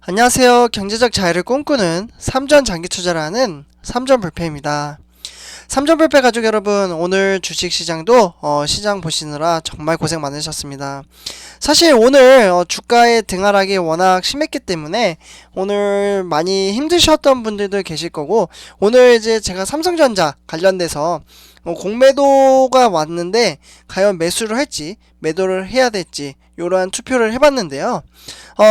안녕하세요. 경제적 자유를 꿈꾸는 삼전 장기 투자를 하는 삼전불패입니다. 삼전불패 가족 여러분, 오늘 주식시장도 시장 보시느라 정말 고생 많으셨습니다. 사실 오늘 주가의 등하락이 워낙 심했기 때문에 오늘 많이 힘드셨던 분들도 계실 거고, 오늘 이제 제가 삼성전자 관련돼서 공매도가 왔는데 과연 매수를 할지 매도를 해야 될지 이러한 투표를 해봤는데요.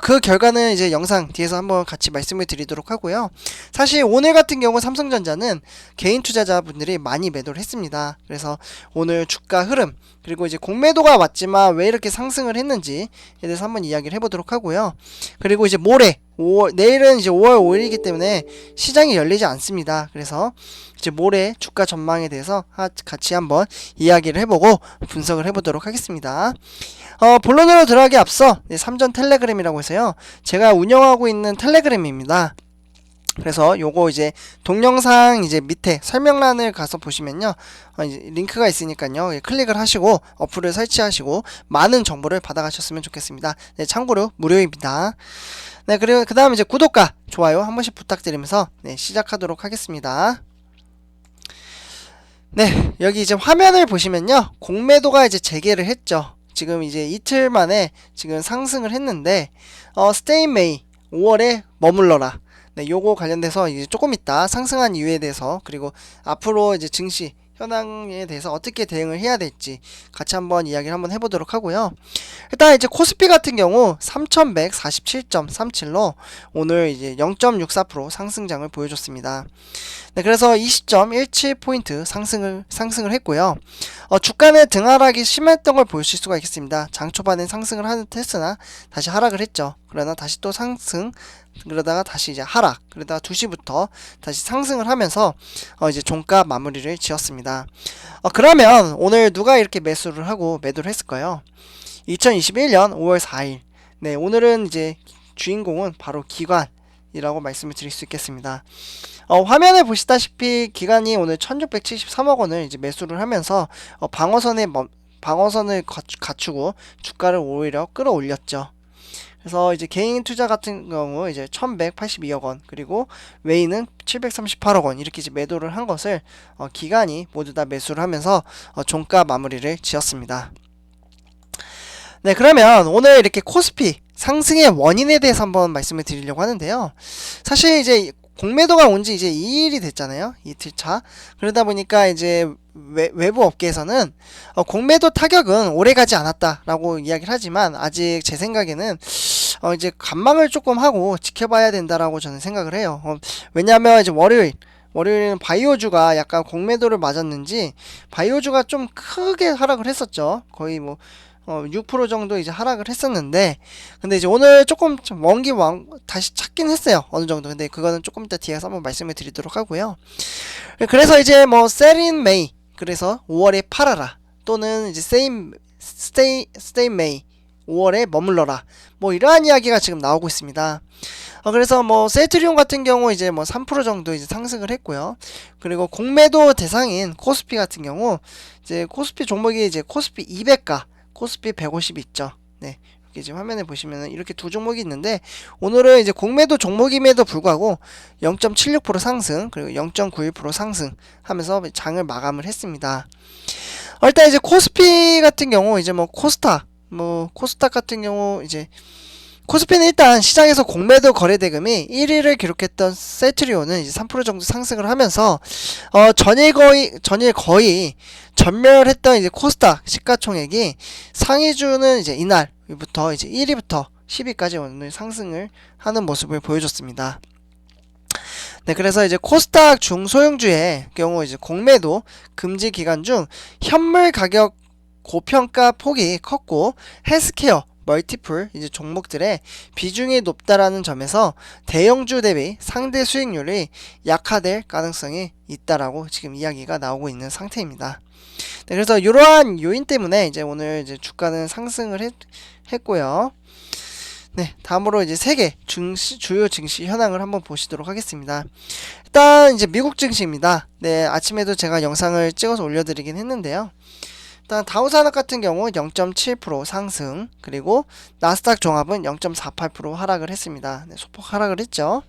그 결과는 이제 영상 뒤에서 한번 같이 말씀을 드리도록 하고요. 사실 오늘 같은 경우 삼성전자는 개인 투자자분들이 많이 매도를 했습니다. 그래서 오늘 주가 흐름, 그리고 이제 공매도가 왔지만 왜 이렇게 상승을 했는지에 대해서 한번 이야기를 해보도록 하고요. 그리고 이제 내일은 이제 5월 5일이기 때문에 시장이 열리지 않습니다. 그래서 이제 모레 주가 전망에 대해서 같이 한번 이야기를 해보고 분석을 해보도록 하겠습니다. 본론으로 들어가기 앞서 삼전 텔레그램이라고 해서요, 제가 운영하고 있는 텔레그램입니다. 그래서 요거 이제 동영상 이제 밑에 설명란을 가서 보시면요, 이제 링크가 있으니까요, 클릭을 하시고 어플을 설치하시고 많은 정보를 받아가셨으면 좋겠습니다. 네, 참고로 무료입니다. 네, 그리고 그 다음 이제 구독과 좋아요 한 번씩 부탁드리면서 시작하도록 하겠습니다. 네, 여기 이제 화면을 보시면요, 공매도가 이제 재개를 했죠. 지금 이제 이틀 만에 지금 상승을 했는데, Stay May 5월에 머물러라. 네, 요거 관련돼서 이제 조금 있다 상승한 이유에 대해서, 그리고 앞으로 이제 증시 현황에 대해서 어떻게 대응을 해야 될지 같이 한번 이야기를 한번 해보도록 하고요. 일단 이제 코스피 같은 경우 3147.37로 오늘 이제 0.64% 상승장을 보여줬습니다. 네, 그래서 20.17포인트 상승을 했고요. 주가는 등하락이 심했던 걸 보실 수가 있겠습니다. 장 초반엔 상승을 하는 했으나 다시 하락을 했죠. 그러나 다시 또 상승, 그러다가 다시 이제 하락, 그러다가 2시부터 다시 상승을 하면서 이제 종가 마무리를 지었습니다. 그러면 오늘 누가 이렇게 매수를 하고 매도를 했을까요? 2021년 5월 4일. 네, 오늘은 이제 주인공은 바로 기관이라고 말씀을 드릴 수 있겠습니다. 화면에 보시다시피 기관이 오늘 1673억 원을 이제 매수를 하면서 방어선을 갖추고 주가를 오히려 끌어올렸죠. 그래서 이제 개인 투자 같은 경우 이제 1182억 원, 그리고 외인은 738억 원 이렇게 이제 매도를 한 것을 기관이 모두 다 매수를 하면서 종가 마무리를 지었습니다. 네, 그러면 오늘 이렇게 코스피 상승의 원인에 대해서 한번 말씀을 드리려고 하는데요. 사실 이제 공매도가 온 지 이제 2일이 됐잖아요. 이틀차. 그러다 보니까 이제 외부 업계에서는 공매도 타격은 오래 가지 않았다라고 이야기를 하지만, 아직 제 생각에는 이제 관망을 조금 하고 지켜봐야 된다라고 저는 생각을 해요. 왜냐하면 이제 월요일은 바이오주가 약간 공매도를 맞았는지 바이오주가 좀 크게 하락을 했었죠. 거의 뭐 6% 정도 이제 하락을 했었는데, 근데 이제 오늘 조금 다시 찾긴 했어요. 어느 정도. 근데 그거는 조금 이따 뒤에서 한번 말씀을 드리도록 하고요. 그래서 이제 뭐 sell in May, 그래서 5월에 팔아라, 또는 이제 stay May 5월에 머물러라, 뭐 이러한 이야기가 지금 나오고 있습니다. 그래서 뭐 셀트리온 같은 경우 이제 뭐 3% 정도 이제 상승을 했고요. 그리고 공매도 대상인 코스피 같은 경우 이제 코스피 종목이 이제 코스피 200가 코스피 150 있죠. 네, 이렇게 지금 화면에 보시면은 이렇게 두 종목이 있는데, 오늘은 이제 공매도 종목임에도 불구하고 0.76% 상승, 그리고 0.91% 상승 하면서 장을 마감을 했습니다. 일단 이제 코스피 같은 경우 이제 뭐 코스닥 같은 경우 이제 코스피는 일단 시장에서 공매도 거래대금이 1위를 기록했던 셀트리온은 이제 3% 정도 상승을 하면서 전일 거의 전멸했던 이제 코스닥 시가총액이 상위주는 이제 이날부터 이제 1위부터 10위까지 오늘 상승을 하는 모습을 보여줬습니다. 네, 그래서 이제 코스닥 중소형주의 경우 이제 공매도 금지 기간 중 현물 가격 고평가 폭이 컸고, 헬스케어, 멀티플 이제 종목들의 비중이 높다라는 점에서 대형주 대비 상대 수익률이 약화될 가능성이 있다라고 지금 이야기가 나오고 있는 상태입니다. 네, 그래서 이러한 요인 때문에 이제 오늘 이제 주가는 상승을 했고요. 네, 다음으로 이제 세계 주요 증시 현황을 한번 보시도록 하겠습니다. 일단 이제 미국 증시입니다. 네, 아침에도 제가 영상을 찍어서 올려드리긴 했는데요. 일단 다우산업 같은 경우 0.7% 상승, 그리고 나스닥 종합은 0.48% 하락을 했습니다. 네, 소폭 하락을 했죠.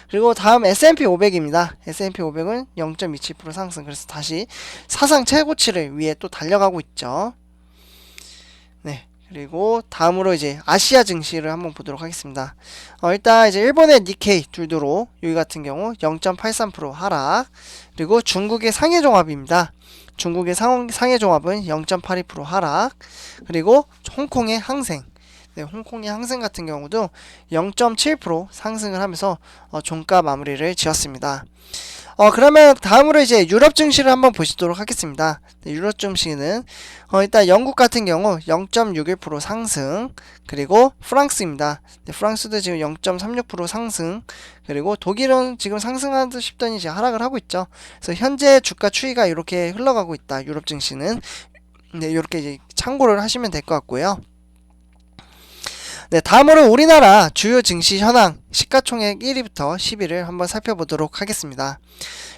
그리고 다음 S&P 500입니다. S&P 500은 0.27% 상승, 그래서 다시 사상 최고치를 위해 또 달려가고 있죠. 네. 그리고 다음으로 이제 아시아 증시를 한번 보도록 하겠습니다. 일단 이제 일본의 니케이 둘도로 여기 같은 경우 0.83% 하락, 그리고 중국의 상해종합입니다. 중국의 상해종합은 0.82% 하락, 그리고 홍콩의 항생, 네, 홍콩의 항생 같은 경우도 0.7% 상승을 하면서 종가 마무리를 지었습니다. 그러면 다음으로 이제 유럽 증시를 한번 보시도록 하겠습니다. 네, 유럽 증시는 일단 영국 같은 경우 0.61% 상승, 그리고 프랑스입니다. 네, 프랑스도 지금 0.36% 상승, 그리고 독일은 지금 상승하는 듯 싶더니 이제 하락을 하고 있죠. 그래서 현재 주가 추이가 이렇게 흘러가고 있다. 유럽 증시는. 네, 이렇게 이제 참고를 하시면 될 것 같고요. 네, 다음으로 우리나라 주요 증시 현황 시가총액 1위부터 10위를 한번 살펴보도록 하겠습니다.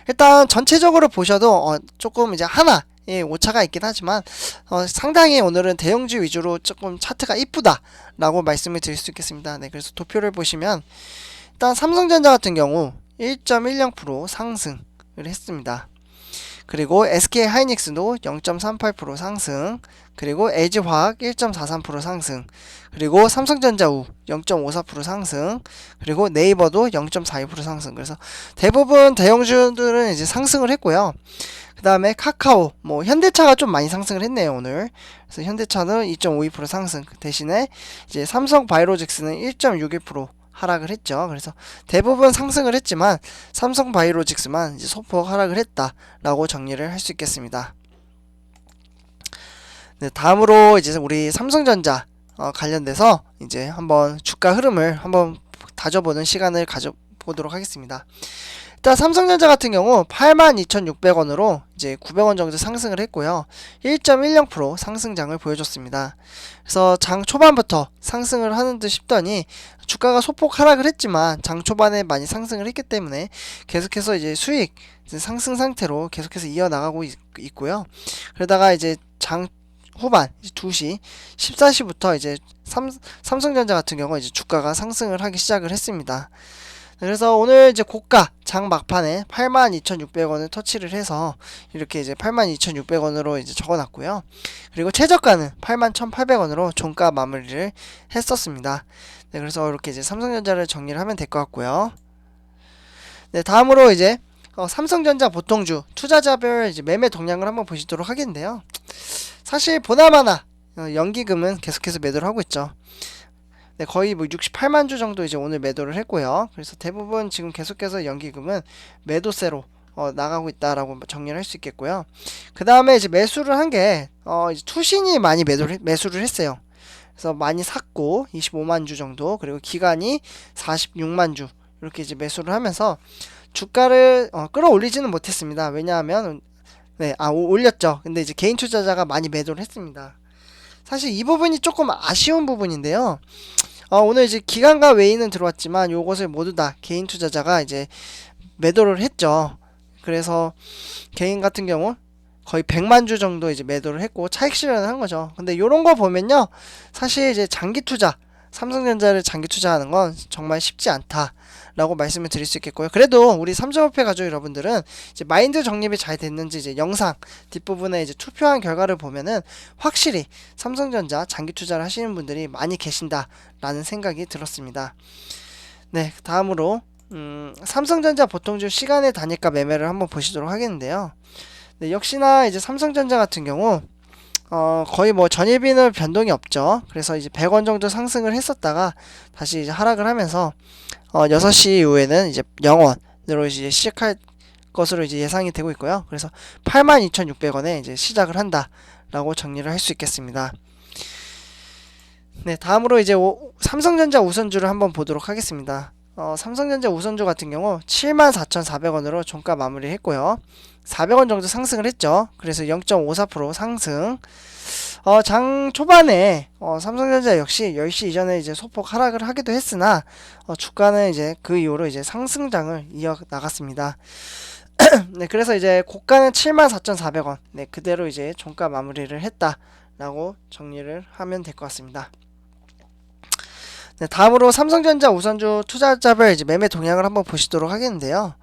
일단 전체적으로 보셔도 조금 이제 하나 오차가 있긴 하지만 상당히 오늘은 대형주 위주로 조금 차트가 이쁘다 라고 말씀을 드릴 수 있겠습니다. 네, 그래서 도표를 보시면 일단 삼성전자 같은 경우 1.10% 상승을 했습니다. 그리고 SK 하이닉스도 0.38% 상승, 그리고 LG화학 1.43% 상승, 그리고 삼성전자 우 0.54% 상승, 그리고 네이버도 0.42% 상승. 그래서 대부분 대형주들은 이제 상승을 했고요. 그 다음에 카카오, 뭐 현대차가 좀 많이 상승을 했네요 오늘. 그래서 현대차는 2.52% 상승, 대신에 이제 삼성바이오로직스는 1.61% 하락을 했죠. 그래서 대부분 상승을 했지만 삼성바이오로직스만 이제 소폭 하락을 했다라고 정리를 할 수 있겠습니다. 네, 다음으로 이제 우리 삼성전자 관련돼서 이제 한번 주가 흐름을 한번 다져보는 시간을 가져보도록 하겠습니다. 일단 삼성전자 같은 경우 82,600원으로 이제 900원 정도 상승을 했고요. 1.10% 상승장을 보여줬습니다. 그래서 장 초반부터 상승을 하는 듯 싶더니 주가가 소폭 하락을 했지만 장 초반에 많이 상승을 했기 때문에 계속해서 이제 수익 상승 상태로 계속해서 이어나가고 있고요. 그러다가 이제 장 후반 2시 14시부터 이제 삼성전자 같은 경우 이제 주가가 상승을 하기 시작을 했습니다. 그래서 오늘 이제 고가 장 막판에 82,600원을 터치를 해서 이렇게 이제 82,600원으로 이제 적어놨고요. 그리고 최저가는 81,800원으로 종가 마무리를 했었습니다. 네, 그래서 이렇게 이제 삼성전자를 정리를 하면 될 것 같고요. 네, 다음으로 이제 삼성전자 보통주 투자자별 이제 매매 동향을 한번 보시도록 하겠는데요. 사실 보나마나 연기금은 계속해서 매도를 하고 있죠. 네, 거의 뭐 68만 주 정도 이제 오늘 매도를 했고요. 그래서 대부분 지금 계속해서 연기금은 매도세로 나가고 있다라고 정리를 할 수 있겠고요. 그 다음에 이제 매수를 한 게 이제 투신이 많이 매수를 했어요. 그래서 많이 샀고 25만 주 정도, 그리고 기간이 46만 주 이렇게 이제 매수를 하면서 주가를 끌어올리지는 못했습니다. 왜냐하면 네, 올렸죠. 근데 이제 개인 투자자가 많이 매도를 했습니다. 사실 이 부분이 조금 아쉬운 부분인데요. 오늘 이제 기관과 외인은 들어왔지만 요것을 모두 다 개인 투자자가 이제 매도를 했죠. 그래서 개인 같은 경우 거의 100만 주 정도 이제 매도를 했고 차익 실현을 한 거죠. 근데 요런 거 보면요, 사실 이제 장기 투자, 삼성전자를 장기 투자하는 건 정말 쉽지 않다라고 말씀을 드릴 수 있겠고요. 그래도 우리 삼성협회 가족 여러분들은 이제 마인드 정립이 잘 됐는지 이제 영상 뒷부분에 이제 투표한 결과를 보면은 확실히 삼성전자 장기 투자를 하시는 분들이 많이 계신다라는 생각이 들었습니다. 네, 다음으로 삼성전자 보통주 시간의 단위가 매매를 한번 보시도록 하겠는데요. 네, 역시나 이제 삼성전자 같은 경우 거의 뭐 전일비는 변동이 없죠. 그래서 이제 100원 정도 상승을 했었다가 다시 이제 하락을 하면서 6시 이후에는 이제 0원으로 이제 시작할 것으로 이제 예상이 되고 있고요. 그래서 82,600원에 이제 시작을 한다라고 정리를 할 수 있겠습니다. 네, 다음으로 이제 삼성전자 우선주를 한번 보도록 하겠습니다. 삼성전자 우선주 같은 경우 74,400원으로 종가 마무리했고요. 400원 정도 상승을 했죠. 그래서 0.54% 상승. 장 초반에 삼성전자 역시 10시 이전에 이제 소폭 하락을 하기도 했으나 주가는 이제 그 이후로 이제 상승장을 이어 나갔습니다. 네, 그래서 이제 고가는 74,400원. 네, 그대로 이제 종가 마무리를 했다라고 정리를 하면 될 것 같습니다. 네, 다음으로 삼성전자 우선주 투자자별 이제 매매 동향을 한번 보시도록 하겠는데요.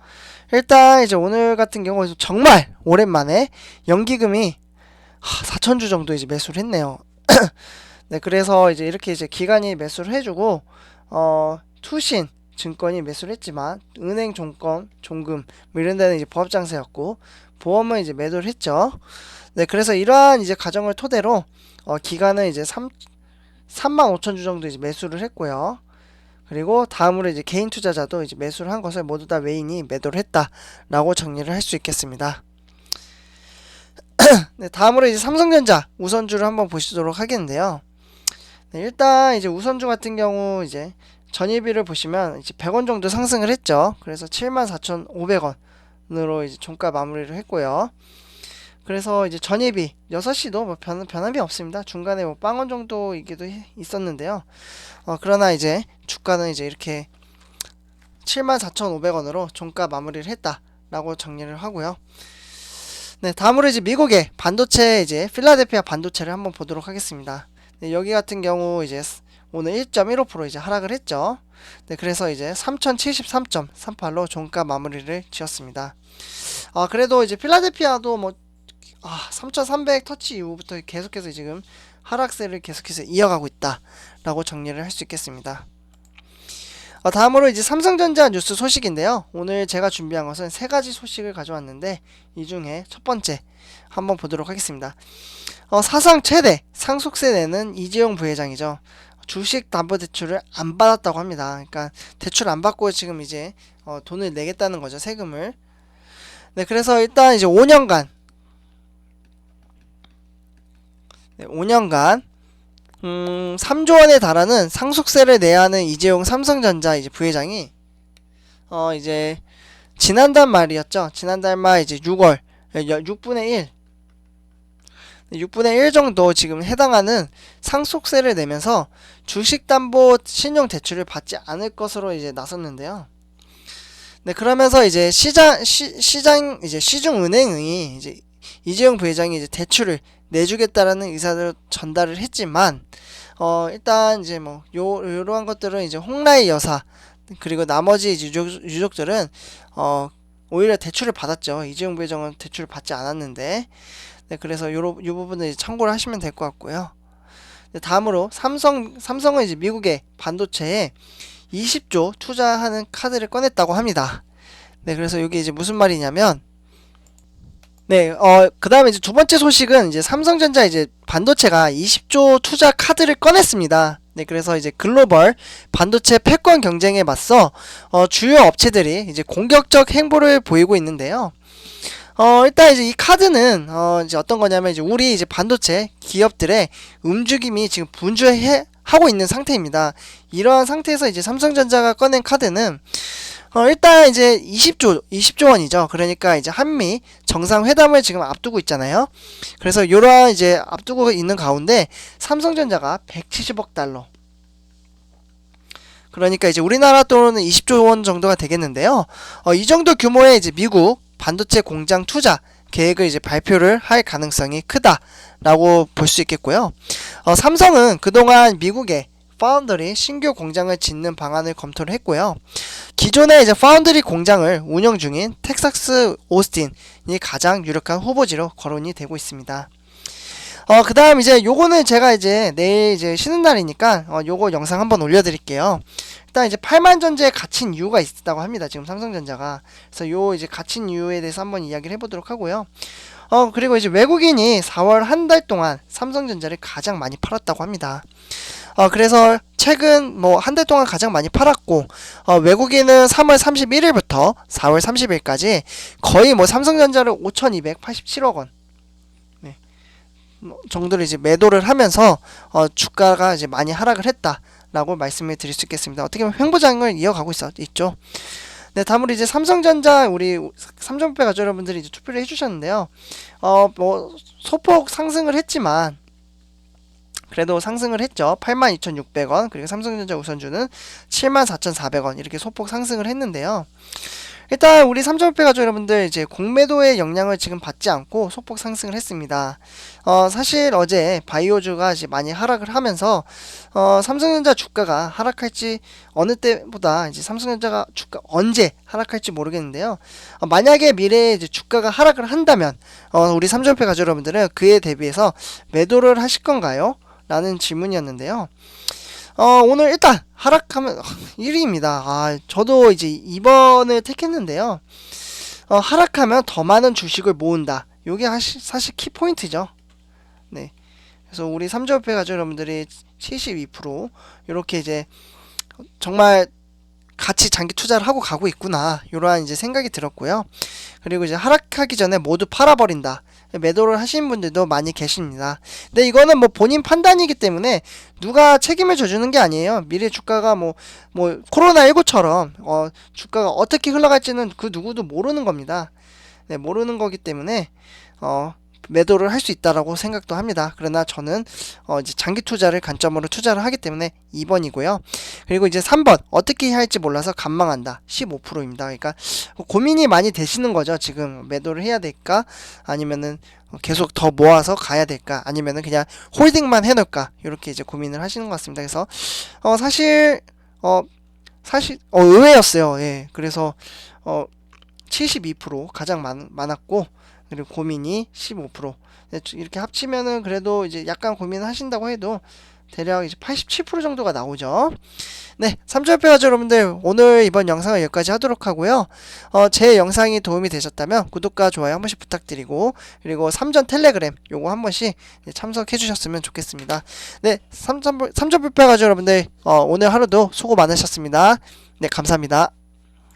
일단 이제 오늘 같은 경우 정말 오랜만에 연기금이 4천주 정도 이제 매수를 했네요. 네, 그래서 이제 이렇게 이제 기관이 매수를 해주고 투신 증권이 매수를 했지만 은행 종권, 종금 뭐 이런 데는 이제 보합장세였고 보험은 이제 매도를 했죠. 네, 그래서 이러한 이제 가정을 토대로 기관은 이제 35,000주 정도 이제 매수를 했고요. 그리고 다음으로 이제 개인 투자자도 이제 매수를 한 것을 모두 다 외인이 매도를 했다라고 정리를 할 수 있겠습니다. 네, 다음으로 이제 삼성전자 우선주를 한번 보시도록 하겠는데요. 네, 일단 이제 우선주 같은 경우 이제 전일비를 보시면 이제 100원 정도 상승을 했죠. 그래서 74,500원으로 이제 종가 마무리를 했고요. 그래서 이제 전일비 6시도 뭐 변함이 없습니다. 중간에 뭐 빵원 정도 이기도 있었는데요. 그러나 이제 주가는 이제 이렇게 74,500원으로 종가 마무리를 했다라고 정리를 하고요. 네, 다음으로 이제 미국의 반도체 이제 필라델피아 반도체를 한번 보도록 하겠습니다. 네, 여기 같은 경우 이제 오늘 1.15% 이제 하락을 했죠. 네, 그래서 이제 3073.38로 종가 마무리를 지었습니다. 그래도 이제 필라델피아도 뭐 3300 터치 이후부터 계속해서 지금 하락세를 계속해서 이어가고 있다라고 정리를 할 수 있겠습니다. 다음으로 이제 삼성전자 뉴스 소식인데요. 오늘 제가 준비한 것은 세 가지 소식을 가져왔는데 이 중에 첫 번째 한번 보도록 하겠습니다. 사상 최대 상속세 내는 이재용 부회장이죠. 주식담보대출을 안 받았다고 합니다. 그러니까 대출 안 받고 지금 이제 돈을 내겠다는 거죠. 세금을. 네, 그래서 일단 이제 5년간 3조 원에 달하는 상속세를 내야 하는 이재용 삼성전자 이제 부회장이 이제 지난달 말이었죠. 지난달 말 이제 6월 6분의 1 정도 지금 해당하는 상속세를 내면서 주식담보 신용 대출을 받지 않을 것으로 이제 나섰는데요. 네, 그러면서 이제 시중은행이 이제 이재용 부회장이 이제 대출을 내주겠다라는 의사를 전달을 했지만 일단 이제 뭐 요러한 것들은 이제 홍라이 여사 그리고 나머지 유족들은 오히려 대출을 받았죠. 이재용 부회장은 대출을 받지 않았는데 네, 그래서 요 부분을 이제 참고를 하시면 될 것 같고요. 네, 다음으로 삼성은 이제 미국의 반도체에 20조 투자하는 카드를 꺼냈다고 합니다. 네, 그래서 이게 이제 무슨 말이냐면 네, 그 다음에 이제 두 번째 소식은 이제 삼성전자 이제 반도체가 20조 투자 카드를 꺼냈습니다. 네, 그래서 이제 글로벌 반도체 패권 경쟁에 맞서 주요 업체들이 이제 공격적 행보를 보이고 있는데요. 일단 이제 이 카드는 이제 어떤 거냐면 이제 우리 이제 반도체 기업들의 움직임이 지금 하고 있는 상태입니다. 이러한 상태에서 이제 삼성전자가 꺼낸 카드는 일단 이제 20조 원이죠. 그러니까 이제 한미 정상회담을 지금 앞두고 있잖아요. 그래서 이러한 이제 앞두고 있는 가운데 삼성전자가 170억 달러. 그러니까 이제 우리나라 돈으로는 20조 원 정도가 되겠는데요. 이 정도 규모의 이제 미국 반도체 공장 투자 계획을 이제 발표를 할 가능성이 크다라고 볼 수 있겠고요. 삼성은 그동안 미국에 파운드리 신규 공장을 짓는 방안을 검토를 했고요. 기존의 이제 파운드리 공장을 운영 중인 텍사스 오스틴이 가장 유력한 후보지로 거론이 되고 있습니다. 그 다음 이제 요거는 제가 이제 내일 이제 쉬는 날이니까 요거 영상 한번 올려드릴게요. 일단 이제 8만 전지에 갇힌 이유가 있다고 합니다. 지금 삼성전자가. 그래서 요 이제 갇힌 이유에 대해서 한번 이야기를 해보도록 하고요. 그리고 이제 외국인이 4월 한 달 동안 삼성전자를 가장 많이 팔았다고 합니다. 그래서 최근 뭐 한 달 동안 가장 많이 팔았고 외국인은 3월 31일부터 4월 30일까지 거의 뭐 삼성전자를 5,287억 원 정도를 이제 매도를 하면서 주가가 이제 많이 하락을 했다라고 말씀을 드릴 수 있겠습니다. 어떻게 보면 횡보장을 이어가고 있죠. 네, 다음으로 이제 삼성전자 우리 삼성배 가족 여러분들이 이제 투표를 해주셨는데요. 뭐 소폭 상승을 했지만 그래도 상승을 했죠. 82,600원 그리고 삼성전자 우선주는 74,400원 이렇게 소폭 상승을 했는데요. 일단 우리 삼성물패 가족 여러분들 이제 공매도의 영향을 지금 받지 않고 소폭 상승을 했습니다. 사실 어제 바이오주가 이제 많이 하락을 하면서 삼성전자 주가가 하락할지 어느 때보다 이제 삼성전자가 주가 언제 하락할지 모르겠는데요. 만약에 미래에 이제 주가가 하락을 한다면 우리 삼성물패 가족 여러분들은 그에 대비해서 매도를 하실 건가요? 라는 질문이었는데요. 오늘 일단 하락하면 1위입니다. 저도 이제 2번을 택했는데요. 하락하면 더 많은 주식을 모은다. 요게 사실 키포인트죠. 네. 그래서 우리 삼조협회 가족 여러분들이 72% 이렇게 이제 정말 같이 장기 투자를 하고 가고 있구나. 요러한 이제 생각이 들었고요. 그리고 이제 하락하기 전에 모두 팔아버린다. 매도를 하시는 분들도 많이 계십니다. 근데 이거는 뭐 본인 판단이기 때문에 누가 책임을 져주는 게 아니에요. 미래 주가가 뭐 코로나19처럼 주가가 어떻게 흘러갈지는 그 누구도 모르는 겁니다. 네, 모르는 거기 때문에 매도를 할 수 있다라고 생각도 합니다. 그러나 저는 이제 장기 투자를 관점으로 투자를 하기 때문에 2번이고요. 그리고 이제 3번 어떻게 해야 할지 몰라서 관망한다. 15%입니다. 그러니까 고민이 많이 되시는 거죠. 지금 매도를 해야 될까? 아니면은 계속 더 모아서 가야 될까? 아니면은 그냥 홀딩만 해놓을까? 이렇게 이제 고민을 하시는 것 같습니다. 그래서 사실 의외였어요. 예. 그래서 72% 가장 많았고, 그리고 고민이 15%. 이렇게 합치면은 그래도 이제 약간 고민하신다고 해도 대략 이제 87% 정도가 나오죠. 네, 3조협회 가족 여러분들, 오늘 이번 영상을 여기까지 하도록 하고요. 제 영상이 도움이 되셨다면 구독과 좋아요 한 번씩 부탁드리고, 그리고 3전 텔레그램 요거 한 번씩 참석해 주셨으면 좋겠습니다. 네, 3조협회 가족 여러분들, 오늘 하루도 수고 많으셨습니다. 네, 감사합니다.